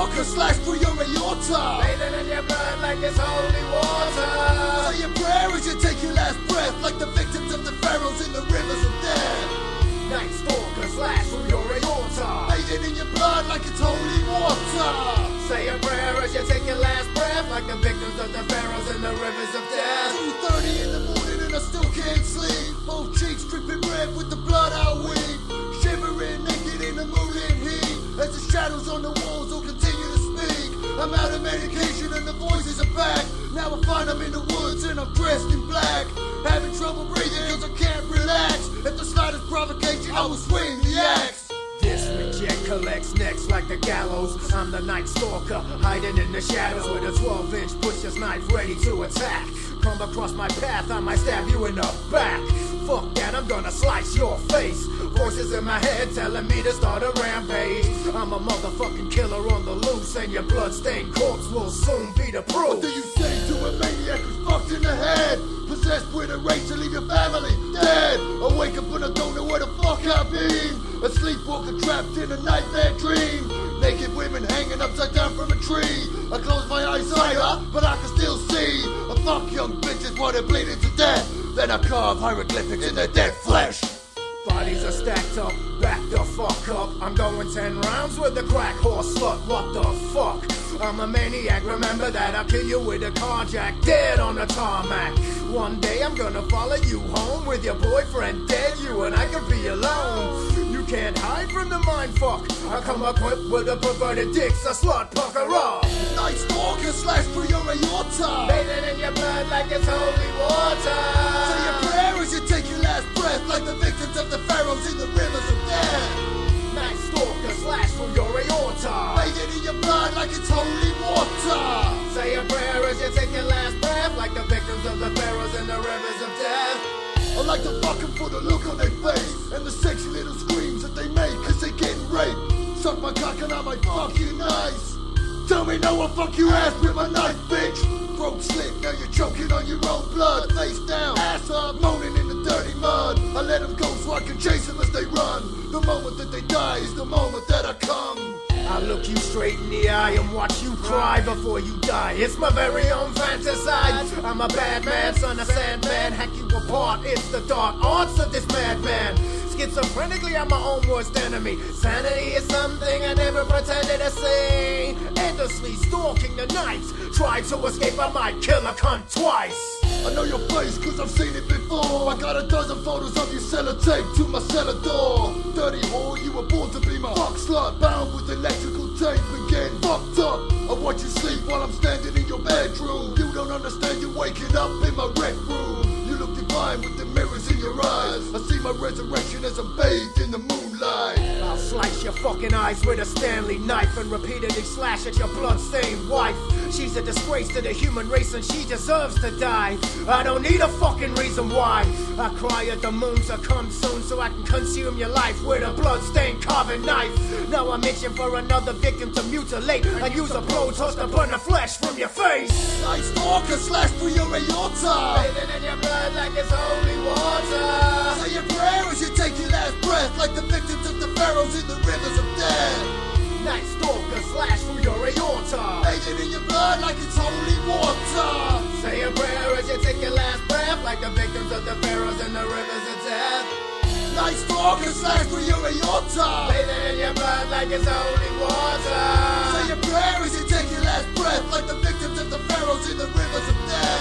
Stalker slash through your aorta, bathing in your blood like it's holy water. Say a prayer as you take your last breath, like the victims of the pharaohs in the rivers of death. Night Stalker slash through your aorta, Bathing in your blood like it's holy water. say a prayer as you take your last breath, like the victims of the pharaohs in the rivers of death. 2:30 in the morning and I still can't sleep. Both cheeks dripping red with the blood I weep. Shivering naked in the moonlit heat, as the shadows on the walls will continue to speak. I'm out of medication and the voices are back. Now I find I'm in the woods and I'm dressed in black. Having trouble breathing cause I can't relax. At the slightest provocation I will swing the axe. This reject collects necks like the gallows. I'm the Night Stalker, hiding in the shadows with a 12-inch butcher's knife ready to attack. Come across my path, I might stab you in the back. Fuck that, I'm gonna slice your face. Voices in my head telling me to start a rampage. I'm a motherfucking killer on the loose, and your bloodstained corpse will soon be the proof. What do you say to a maniac who's fucked in the head? Possessed with a rage to leave your family dead. I wake up and I don't know where the fuck I've been. A sleepwalker trapped in a nightmare dream. Naked women hanging upside down from a tree. I close my eyes higher, but I can still see. I fuck young bitches while they're bleeding to death. Then I carve hieroglyphics in their dead flesh. Bodies are stacked up, back the fuck up. I'm going 10 rounds with the crack horse slut, what the fuck? I'm a maniac, remember that. I'll kill you with a carjack, dead on the tarmac. One day I'm gonna follow you home with your boyfriend dead, you and I can be alone. You can't hide from the mindfuck. I come equipped with a perverted dicks, a slut pucker off. Night Stalker slash through your aorta, Bathing in your blood like it's holy water. say a prayer as you take your last breath, like the victims of the pharaohs in the rivers of death. Night Stalker slash through your aorta, Bathing in your blood like it's holy water. say a prayer as you take your last breath, like the victims of the pharaohs in the rivers of death. I like to fuck them for the look on their face and the sexy little screams that they make cause they getting raped. Suck my cock and I might fuck you nice. Tell me no, I'll fuck your ass with my knife, bitch. Throat slit, now you're choking on your own blood. Face down, ass up, moaning in the dirty mud. I let them go so I can chase them as they run. The moment that they die is the moment that I come. I look you straight in the eye and watch you cry before you die. It's my very own fantasy. I'm a bad man, son of Sandman. Hack you apart, it's the dark arts of this madman. Schizophrenically, I'm my own worst enemy. Sanity is something I never pretended to see. Endlessly stalking the nights. Tried to escape, I might kill a cunt twice. I know your face cause I've seen it before. I got a dozen photos of you sellotaped to my cellar door. Dirty whore, you were born to be my fuck slut. Bound with electrical tape and getting fucked up. I watch you sleep while I'm standing in your bedroom. You don't understand, you're waking up in my rec room. You look divine with the mirrors in your eyes. I see my resurrection as I'm bathed in the moonlight. I'll slice your fucking eyes with a Stanley knife and repeatedly slash at your bloodstained wife. She's a disgrace to the human race and she deserves to die. I don't need a fucking reason why. I cry at the moon to come soon so I can consume your life with a bloodstained carving knife. Now I'm itching for another victim to mutilate and use a blowtorch to burn the flesh from your face. Night Stalker slash through your aorta, Bathing in your blood like it's holy water. say a prayer as you take your last breath, like the victims of the pharaohs in the rivers of death. Night Stalker slash through your aorta, Bathing in your blood like it's holy water. say a prayer as you take your last breath, like the victims of the pharaohs in the rivers of death. Night Stalker slash through your aorta, Bathing in your blood like it's holy water. say a prayer as you take your last breath, like the victims of the pharaohs in the rivers of death.